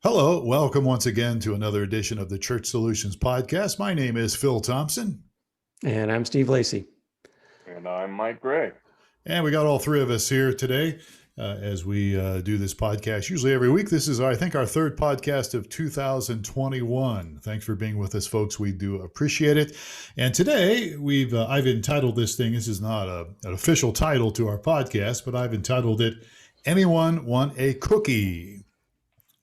Hello, welcome once again to another edition of the Church Solutions Podcast. My name is Phil Thompson. And I'm Steve Lacy. And I'm Mike Gray. And we got all three of us here today as we do this podcast. Usually every week. This is, I think, our third podcast of 2021. Thanks for being with us, folks. We do appreciate it. And today I've entitled this thing, this is not an official title to our podcast, but I've entitled it, Anyone Want a Cookie?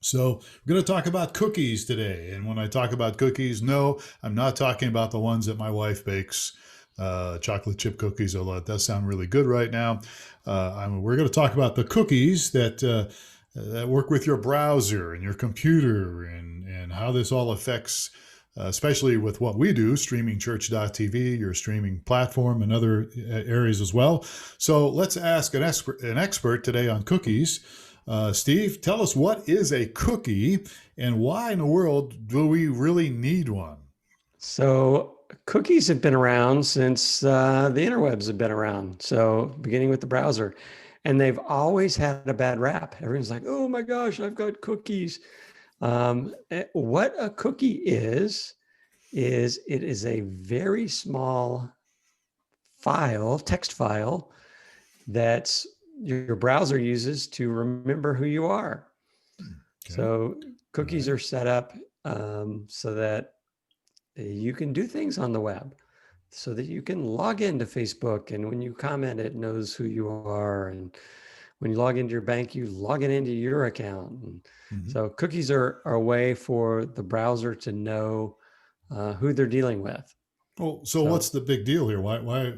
So we're going to talk about cookies today. And when I talk about cookies, no, I'm not talking about the ones that my wife bakes, chocolate chip cookies, although it does sound really good right now. We're going to talk about the cookies that work with your browser and your computer and how this all affects, especially with what we do, streaming church.tv, your streaming platform, and other areas as well. So let's ask an expert today on cookies. Steve, tell us, what is a cookie and why in the world do we really need one? So cookies have been around since the interwebs have been around. So beginning with the browser, and they've always had a bad rap. Everyone's like, oh my gosh, I've got cookies. What a cookie is it is a very small file, text file, that's your browser uses to remember who you are. Okay. So cookies are set up so that you can do things on the web, so that you can log into Facebook, and when you comment, it knows who you are. And when you log into your bank, you log it into your account. And so cookies are a way for the browser to know who they're dealing with. Well, so what's the big deal here? Why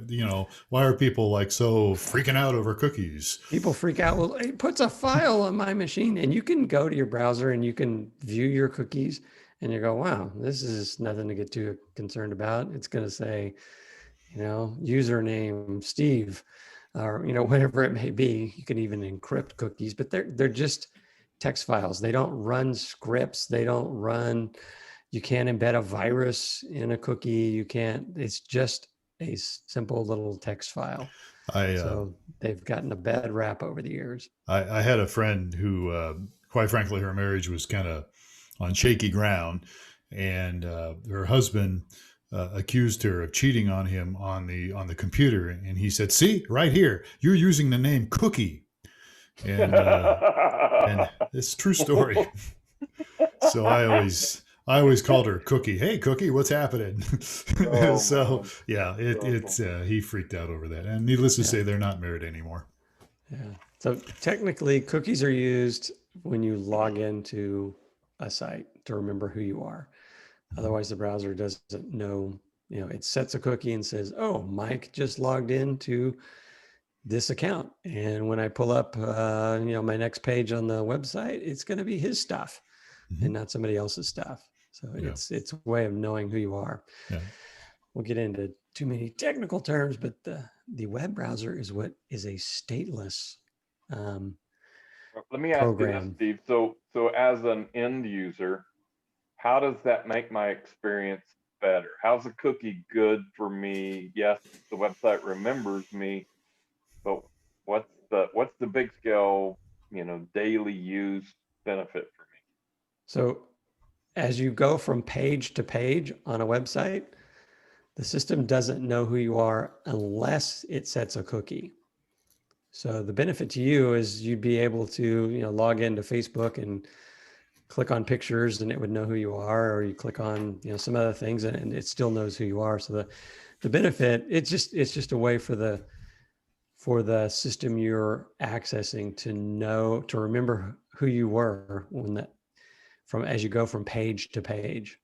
are people like so freaking out over cookies? People freak out. Well, it puts a file on my machine, and you can go to your browser and you can view your cookies, and you go, wow, this is nothing to get too concerned about. It's going to say, username Steve, or whatever it may be. You can even encrypt cookies, but they're just text files. They don't run scripts. You can't embed a virus in a cookie. It's just a simple little text file. So they've gotten a bad rap over the years. I had a friend who, quite frankly, her marriage was kind of on shaky ground, and her husband accused her of cheating on him on the computer. And he said, see, right here, you're using the name Cookie. And it's a true story. So I always called her Cookie. Hey, Cookie, what's happening? So yeah, he freaked out over that. And needless to say, they're not married anymore. Yeah. So technically, cookies are used when you log into a site to remember who you are. Otherwise, the browser doesn't know. It sets a cookie and says, "Oh, Mike just logged into this account, and when I pull up, my next page on the website, it's going to be his stuff." And not somebody else's stuff. So it's a way of knowing who you are. Yeah. We'll get into too many technical terms, but the web browser is what is a stateless Let me ask you this, Steve. So as an end user, how does that make my experience better? How's a cookie good for me? Yes, the website remembers me, but what's the big scale, daily use benefit for me? So as you go from page to page on a website, the system doesn't know who you are unless it sets a cookie. So the benefit to you is you'd be able to, log into Facebook and click on pictures and it would know who you are, or you click on, some other things and it still knows who you are. So the benefit, it's just a way for the system you're accessing to remember who you were as you go from page to page.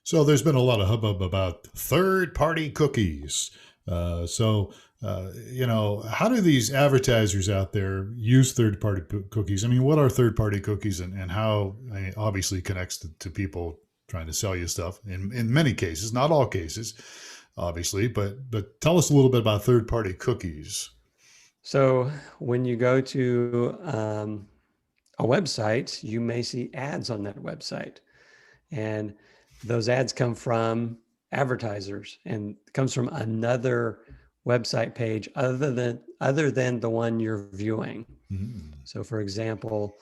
So there's been a lot of hubbub about third-party cookies. How do these advertisers out there use third-party cookies? I mean, what are third-party cookies and how, obviously connects to people trying to sell you stuff in many cases, not all cases, obviously, but tell us a little bit about third-party cookies. So when you go to a website, you may see ads on that website, and those ads come from advertisers and comes from another website page other than the one you're viewing. So for example,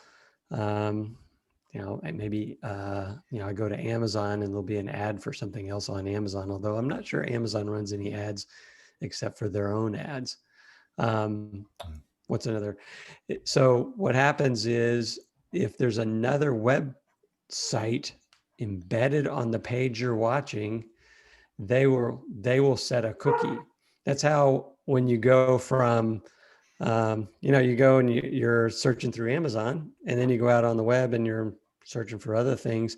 and maybe, I go to Amazon and there'll be an ad for something else on Amazon, although I'm not sure Amazon runs any ads except for their own ads. What's another? So what happens is if there's another website embedded on the page you're watching, they will set a cookie. That's how, when you go from, you go and you're searching through Amazon, and then you go out on the web and you're searching for other things,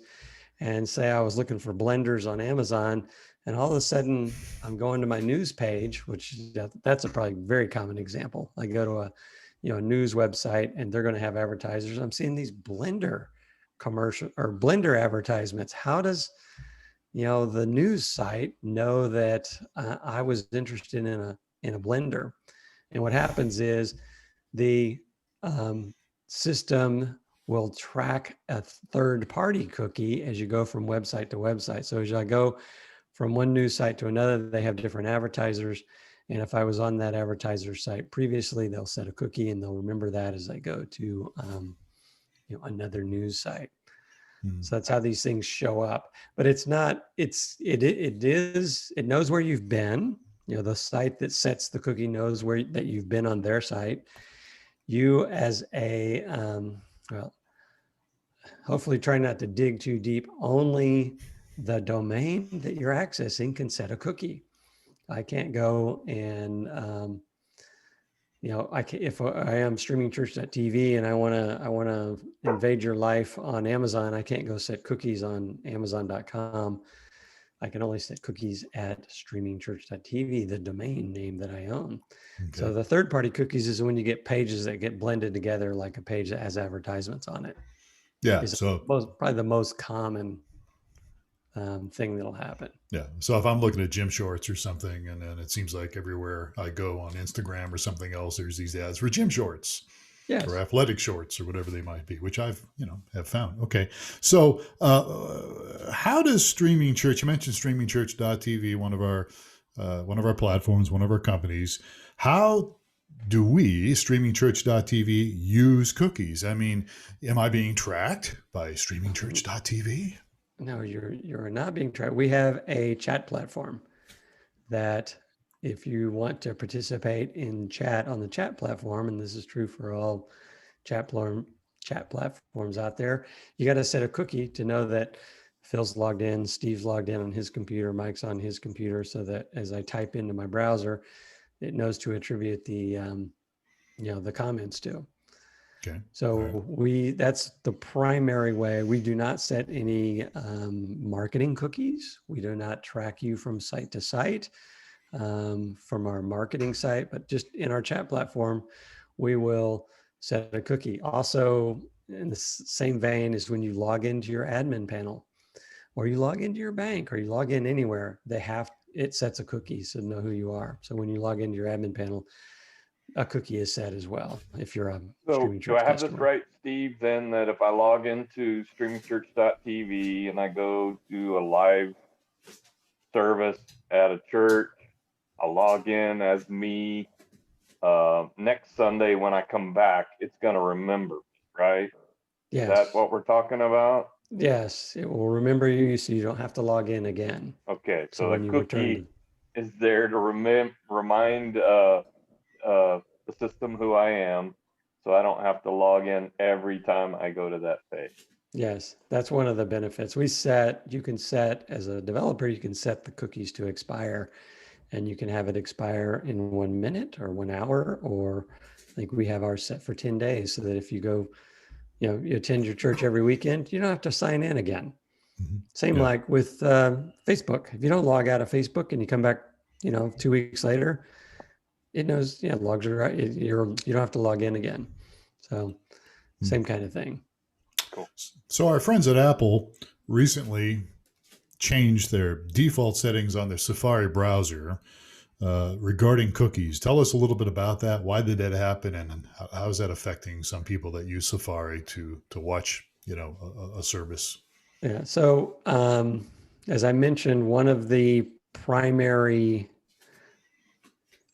and say I was looking for blenders on Amazon, and all of a sudden I'm going to my news page, which that's a probably very common example. I go to a news website and they're going to have advertisers. I'm seeing these blender commercial or blender advertisements. How does the news site know that I was interested in a blender? And what happens is the system will track a third-party cookie as you go from website to website. So as I go from one news site to another, they have different advertisers. And if I was on that advertiser site previously, they'll set a cookie and they'll remember that as I go to another news site. So that's how these things show up. But it knows where you've been. The site that sets the cookie knows that you've been on their site. You as a, hopefully try not to dig too deep. Only the domain that you're accessing can set a cookie. I can't go and, if I am streamingchurch.tv and I want to invade your life on Amazon, I can't go set cookies on Amazon.com. I can only set cookies at streamingchurch.tv, the domain name that I own. Okay. So the third-party cookies is when you get pages that get blended together, like a page that has advertisements on it. Yeah, probably the most common thing that'll happen. Yeah. So if I'm looking at gym shorts or something, and then it seems like everywhere I go on Instagram or something else, there's these ads for gym shorts, yes, or athletic shorts or whatever they might be, which I've, have found. Okay. So how does Streaming Church, you mentioned streamingchurch.tv, one of our platforms, one of our companies, how do we, streamingchurch.tv, use cookies? I mean, am I being tracked by streamingchurch.tv? No, you're not being tracked. We have a chat platform that if you want to participate in chat on the chat platform, and this is true for all chat platforms out there, you got to set a cookie to know that Phil's logged in, Steve's logged in on his computer, Mike's on his computer, so that as I type into my browser, it knows to attribute the comments to. Okay. So that's the primary way. We do not set any marketing cookies. We do not track you from site to site from our marketing site, but just in our chat platform, we will set a cookie. Also, in the same vein as when you log into your admin panel, or you log into your bank, or you log in anywhere, it sets a cookie so know who you are. So when you log into your admin panel, a cookie is set as well if you're a Streaming Church do I have customer. This right, Steve, then, that if I log into streamingchurch.tv and I go do a live service at a church, I'll log in as me, next Sunday when I come back, it's going to remember me, right? Yes. Is that what we're talking about? Yes, it will remember you so you don't have to log in again. Okay, so the cookie is there to remind the system who I am, so I don't have to log in every time I go to that page. Yes, that's one of the benefits. You can set, as a developer, you can set the cookies to expire, and you can have it expire in 1 minute or 1 hour, or I think we have ours set for 10 days, so that if you go, you attend your church every weekend, you don't have to sign in again. Mm-hmm. Same like with Facebook. If you don't log out of Facebook and you come back, 2 weeks later, it knows, logs are right. You don't have to log in again. So same kind of thing. Cool. So our friends at Apple recently changed their default settings on their Safari browser regarding cookies. Tell us a little bit about that. Why did that happen? And how is that affecting some people that use Safari to watch, a service? Yeah. So as I mentioned, one of the primary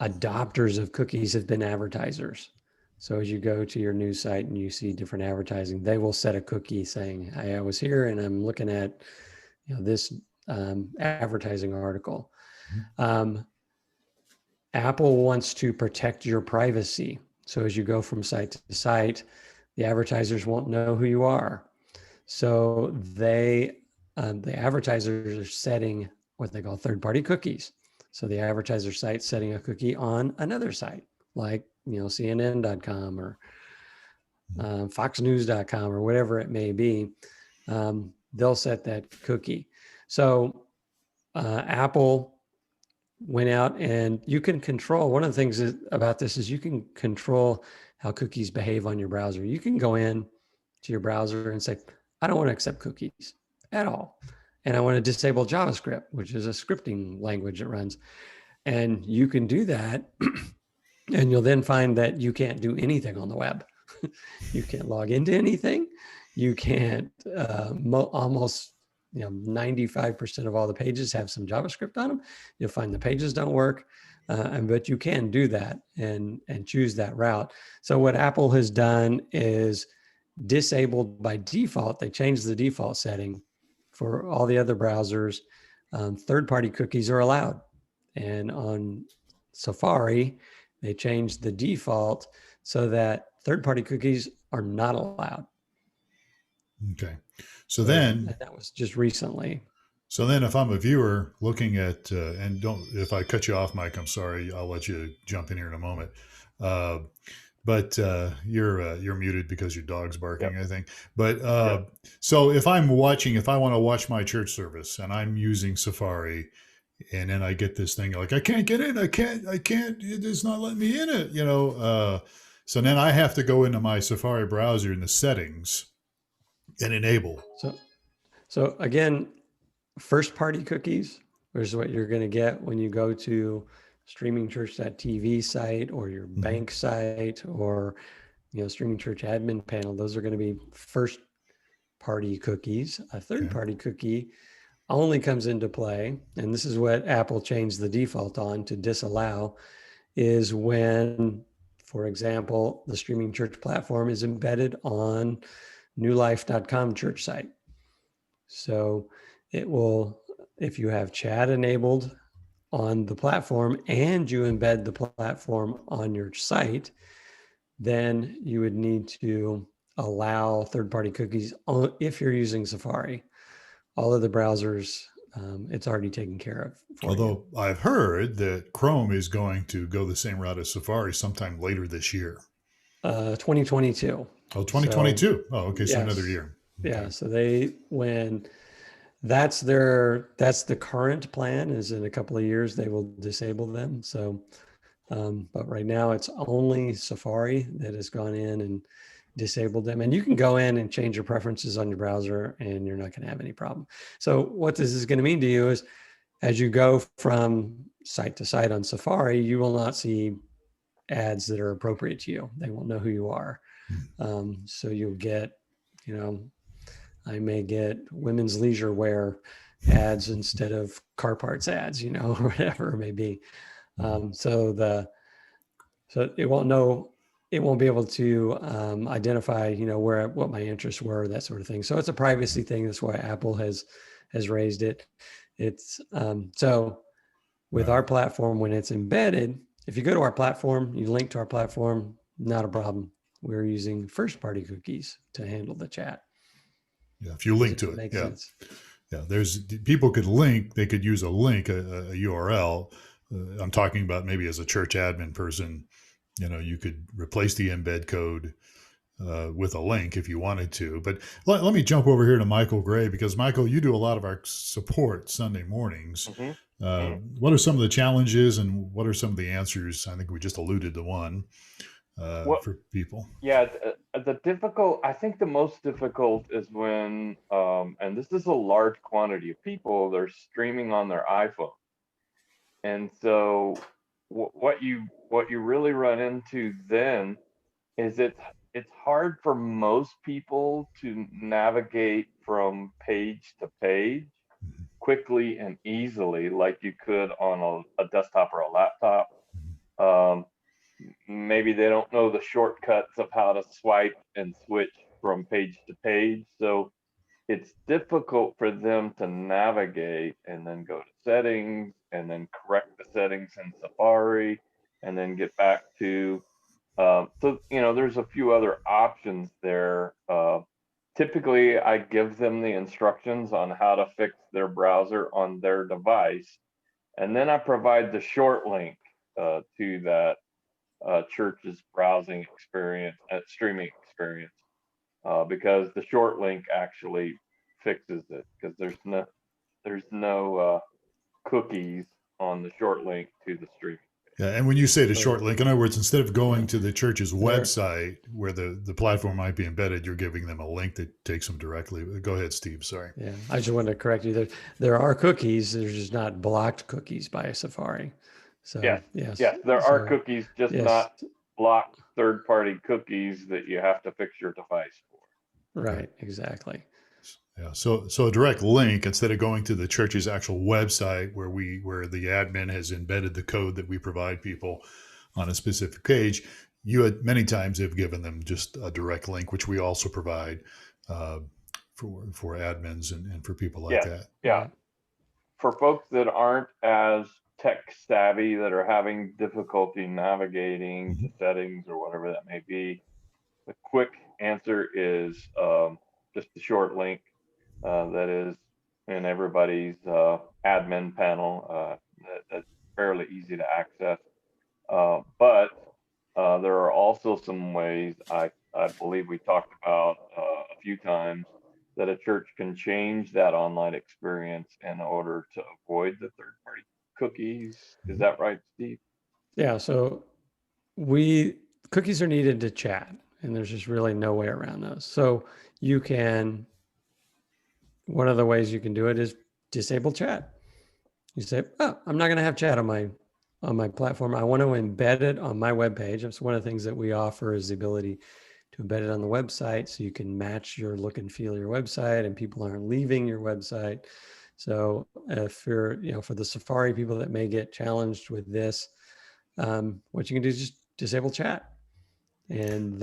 adopters of cookies have been advertisers. So as you go to your news site and you see different advertising, they will set a cookie saying, "Hey, I was here and I'm looking at, this advertising article." Apple wants to protect your privacy. So as you go from site to site, the advertisers won't know who you are. So the advertisers are setting what they call third-party cookies. So the advertiser site setting a cookie on another site, like CNN.com or FoxNews.com or whatever it may be. They'll set that cookie. So Apple went out, and you can control, one of the things about this is you can control how cookies behave on your browser. You can go in to your browser and say, I don't want to accept cookies at all. And I want to disable JavaScript, which is a scripting language that runs. And you can do that. And you'll then find that you can't do anything on the web. You can't log into anything. You can't almost 95% of all the pages have some JavaScript on them. You'll find the pages don't work, but you can do that and choose that route. So what Apple has done is disabled by default. They changed the default setting for all the other browsers. Third-party cookies are allowed. And on Safari, they changed the default so that third-party cookies are not allowed. Okay. So then that was just recently. So then if I'm a viewer looking at, and if I cut you off, Mike, I'm sorry, I'll let you jump in here in a moment. But you're muted because your dog's barking, yep. I think. But so if I want to watch my church service and I'm using Safari, and then I get this thing like, I can't get in, I can't, it's not letting me in it, so then I have to go into my Safari browser in the settings and enable. So again, first-party cookies is what you're going to get when you go to streamingchurch.tv site or your bank site or Streaming Church admin panel. Those are going to be first-party cookies. A third-party cookie only comes into play, and this is what Apple changed the default on to disallow, is when, for example, the Streaming Church platform is embedded on newlife.com church site. So it will, if you have chat enabled on the platform and you embed the platform on your site, then you would need to allow third-party cookies if you're using Safari. All of the browsers, it's already taken care of. Although I've heard that Chrome is going to go the same route as Safari sometime later this year. 2022. Oh, 2022. So, okay. So yes. Another year. Okay. Yeah. So that's the current plan, is in a couple of years they will disable them. So, but right now it's only Safari that has gone in and disabled them. And you can go in and change your preferences on your browser and you're not going to have any problem. So what this is going to mean to you is, as you go from site to site on Safari, you will not see ads that are appropriate to you. They won't know who you are. So you'll get, I may get women's leisure wear ads instead of car parts ads, or whatever it may be. So it won't know, it won't be able to identify, what my interests were, that sort of thing. So it's a privacy thing. That's why Apple has raised it. It's so with our platform, when it's embedded, if you go to our platform, you link to our platform, not a problem. We're using first-party cookies to handle the chat. Yeah, if you link to it, makes yeah. sense. Yeah, people could link, they could use a link, a URL. I'm talking about maybe as a church admin person, you could replace the embed code with a link if you wanted to. But let me jump over here to Michael Gray, because Michael, you do a lot of our support Sunday mornings. What are some of the challenges and what are some of the answers? I think we just alluded to one for people. Yeah, I think the most difficult is when, and this is a large quantity of people, they're streaming on their iPhone. And so what you really run into then is it's hard for most people to navigate from page to page quickly and easily like you could on a desktop or a laptop. maybe they don't know the shortcuts of how to swipe and switch from page to page. So it's difficult for them to navigate and then go to settings and then correct the settings in Safari and then get back to, so, there's a few other options there. Typically, I give them the instructions on how to fix their browser on their device. And then I provide the short link to that church's browsing experience, streaming experience, because the short link actually fixes it, because there's no cookies on the short link to the streaming. Yeah, and when you say the short link, in other words, instead of going to the church's website where the platform might be embedded, you're giving them a link that takes them directly. Go ahead, Steve. Sorry. Yeah, I just wanted to correct you. There are cookies. There's just not blocked cookies by Safari. So yes, there are cookies, just not blocked third-party cookies that you have to fix your device for. Right. Exactly. Yeah. So a direct link, instead of going to the church's actual website where the admin has embedded the code that we provide people on a specific page, you had many times have given them just a direct link, which we also provide for admins and for people like that. Yeah. For folks that aren't as tech savvy, that are having difficulty navigating the settings or whatever that may be, the quick answer is just the short link that is in everybody's admin panel. That's fairly easy to access. But there are also some ways, I believe we talked about a few times, that a church can change that online experience in order to avoid the third-party cookies. Is that right, Steve? Yeah. So cookies are needed to chat, and there's just really no way around those. So one of the ways you can do it is disable chat. You say, "Oh, I'm not going to have chat on my platform. I want to embed it on my webpage." That's one of the things that we offer, is the ability to embed it on the website, so you can match your look and feel of your website, and people aren't leaving your website. So if you're, for the Safari people that may get challenged with this, what you can do is just disable chat, and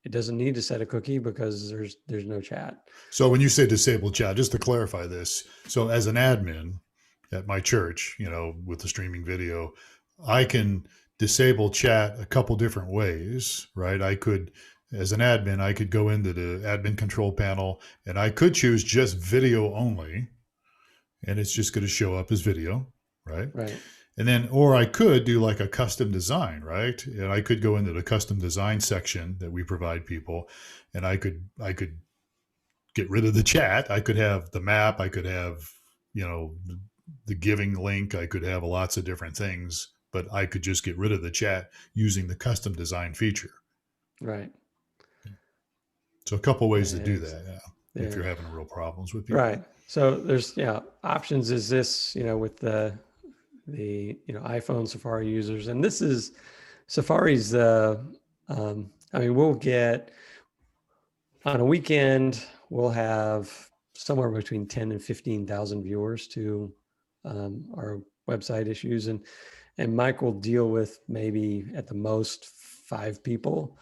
it doesn't need to set a cookie because there's no chat. So when you say disable chat, just to clarify this, so as an admin at my church, with the streaming video, I can disable chat a couple different ways, right? As an admin, I could go into the admin control panel and I could choose just video only, and it's just going to show up as video, right? Right. And then, or I could do like a custom design, right? And I could go into the custom design section that we provide people, and I could get rid of the chat. I could have the map. I could have, the giving link. I could have lots of different things, but I could just get rid of the chat using the custom design feature. Right. So a couple ways to do that. If you're having real problems with people. Right. So there's, options is this, with the iPhone Safari users, and this is Safari's, we'll get on a weekend, we'll have somewhere between 10 and 15,000 viewers to our website issues. And Mike will deal with maybe at the most 5 people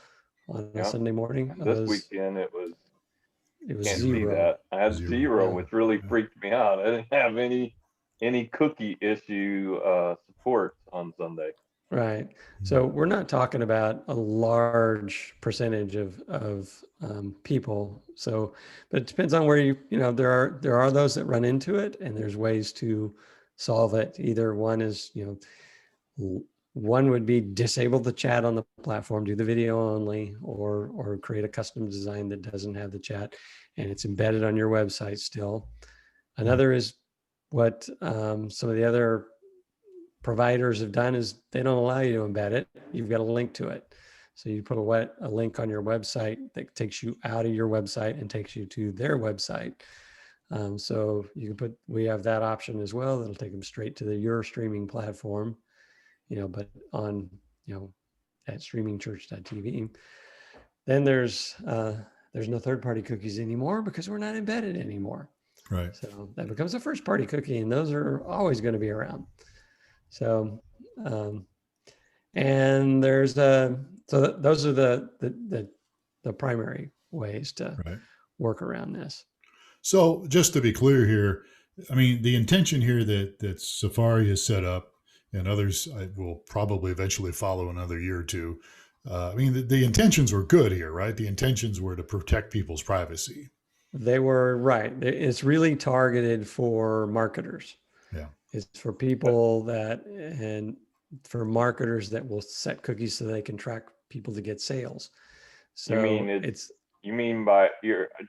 on a Sunday morning. This weekend it was can't 0. See that. I had 0, which really freaked me out. I didn't have any cookie issue support on Sunday. Right. So we're not talking about a large percentage of people. So, but it depends on where there are those that run into it, and there's ways to solve it. Either one is, one would be disable the chat on the platform, do the video only, or create a custom design that doesn't have the chat and it's embedded on your website still. Another is what some of the other providers have done is they don't allow you to embed it. You've got a link to it. So you put a link on your website that takes you out of your website and takes you to their website. So you can we have that option as well. That'll take them straight to your streaming platform, but on, at streamingchurch.tv. Then there's no third-party cookies anymore because we're not embedded anymore. Right. So that becomes a first-party cookie, and those are always going to be around. So, And there's those are the primary ways to work around this. So just to be clear here, I mean, the intention here that Safari has set up, and others will probably eventually follow another year or two. I mean, the intentions were good here, right? The intentions were to protect people's privacy. They were right. It's really targeted for marketers. Yeah. It's for people and for marketers that will set cookies so they can track people to get sales. So you mean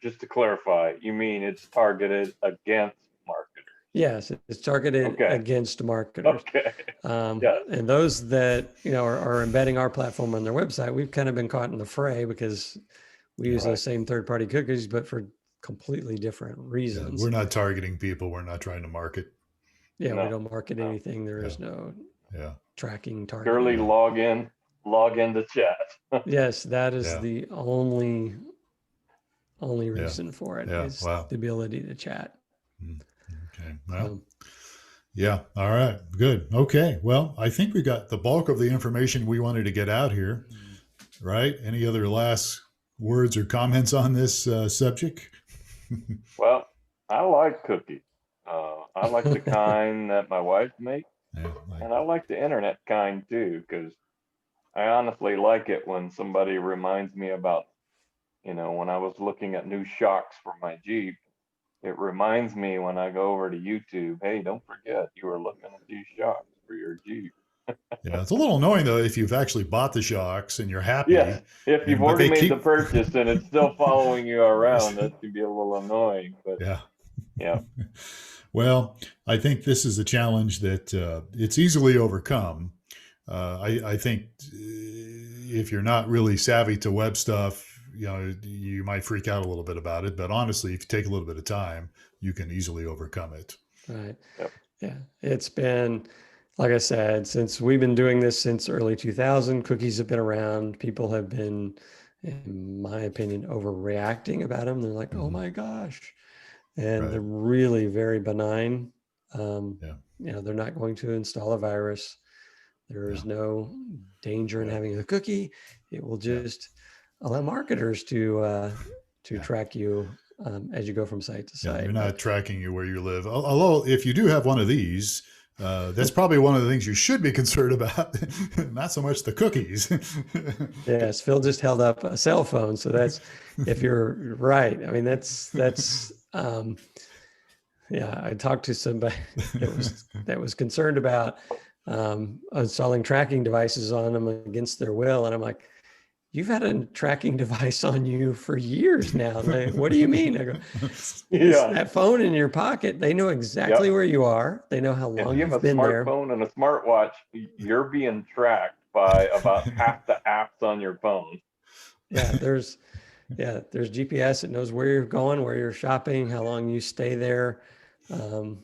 just to clarify, you mean it's targeted against marketers? Yes, it's targeted against marketers. Okay. Yes. And those that are embedding our platform on their website, we've kind of been caught in the fray because we use those same third-party cookies, but for completely different reasons. Yeah, we're not targeting people. We're not trying to market. Yeah, we don't market anything. There is no tracking targeting. Purely log into chat. Yes, that is the only reason for it is the ability to chat. Okay. Well, all right. Good. Okay. Well, I think we got the bulk of the information we wanted to get out here, right? Any other last words or comments on this subject? Well, I like cookies. I like the kind that my wife makes, and I like the internet kind too, because I honestly like it when somebody reminds me about, when I was looking at new shocks for my Jeep. It reminds me when I go over to YouTube, hey, don't forget you were looking at these shocks for your Jeep. Yeah, it's a little annoying though if you've actually bought the shocks and you're happy. Yeah, if you've already made the purchase and it's still following you around, that can be a little annoying. But yeah. Well, I think this is a challenge that it's easily overcome. I think if you're not really savvy to web stuff, you might freak out a little bit about it. But honestly, if you take a little bit of time, you can easily overcome it. Right. Yep. Yeah. It's been, like I said, since we've been doing this since early 2000, cookies have been around. People have been, in my opinion, overreacting about them. They're like, oh my gosh. And they're really very benign. They're not going to install a virus. There is no danger in having a cookie. It will just allow marketers to track you as you go from site to site. They're not tracking you where you live. Although if you do have one of these, that's probably one of the things you should be concerned about. Not so much the cookies. Yes, Phil just held up a cell phone. So that's, if you're right. I mean, that's I talked to somebody that was concerned about installing tracking devices on them against their will. And I'm like, you've had a tracking device on you for years now. Like, what do you mean? I go, that phone in your pocket, they know exactly where you are. They know how long you've been there. If you have a smartphone and a smartwatch, you're being tracked by about half the apps on your phone. Yeah, there's GPS. It knows where you're going, where you're shopping, how long you stay there. If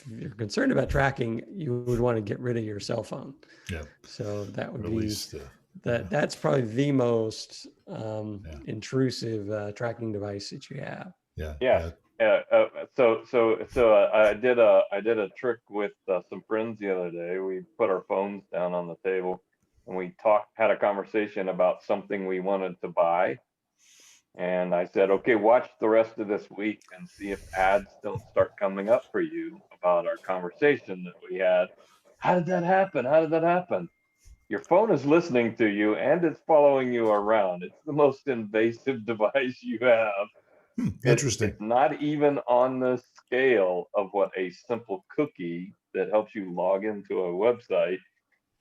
you're concerned about tracking, you would want to get rid of your cell phone. Yeah. So that would be that's probably the most intrusive tracking device that you have. So I did a trick with some friends the other day. We put our phones down on the table and we had a conversation about something we wanted to buy. And I said, okay, watch the rest of this week and see if ads don't start coming up for you about our conversation that we had. How did that happen? Your phone is listening to you and it's following you around. It's the most invasive device you have. Interesting. It's not even on the scale of what a simple cookie that helps you log into a website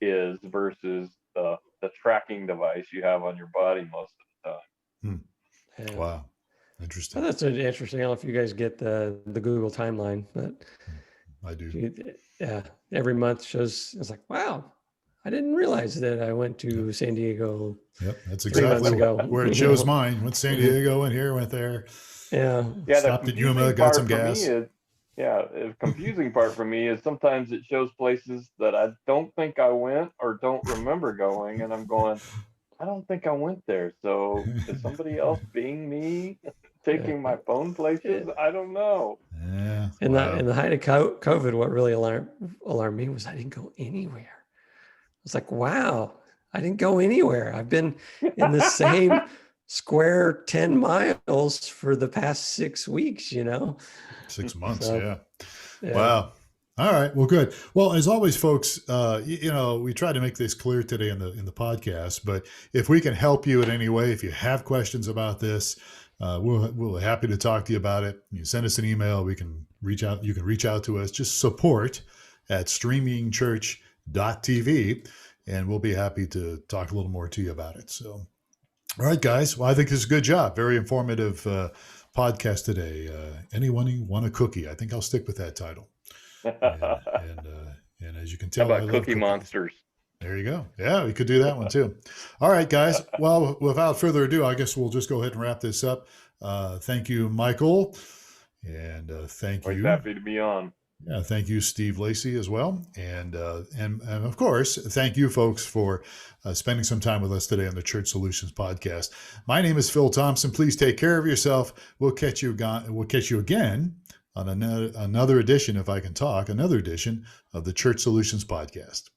is versus the tracking device you have on your body most of the time. Yeah. Wow. Interesting. Well, that's interesting. I don't know if you guys get the Google timeline, but I do. Every month shows, it's like, wow, I didn't realize that I went to San Diego. Yep. That's exactly where it shows mine. Went to San Diego, went here, went there. Yeah. Stopped at Yuma, got some gas. The confusing part for me is sometimes it shows places that I don't think I went or don't remember going. And I'm going, I don't think I went there. So is somebody else being me, taking my phone places? I don't know. Yeah. In the height of COVID, what really alarmed me was I didn't go anywhere. was like, wow, I didn't go anywhere. I've been in the same square 10 miles for the past 6 weeks, 6 months. So, Yeah. Wow. All right. Well, good. Well, as always, folks, we try to make this clear today in the podcast, but if we can help you in any way, if you have questions about this, we're happy to talk to you about it. You send us an email. We can reach out. You can reach out to us. Just support@streamingchurch.tv, and we'll be happy to talk a little more to you about it. So, all right, guys. Well, I think this is a good job. Very informative podcast today. Anyone want a cookie? I think I'll stick with that title. And as you can tell, how about Cookie Monsters? There you go. Yeah, we could do that one too. All right, guys. Well, without further ado, I guess we'll just go ahead and wrap this up. Thank you, Michael, and thank you. Always happy to be on. Yeah, thank you, Steve Lacy, as well, and of course, thank you, folks, for spending some time with us today on the Church Solutions Podcast. My name is Phil Thompson. Please take care of yourself. We'll catch you again on another edition, if I can talk, another edition of the Church Solutions Podcast.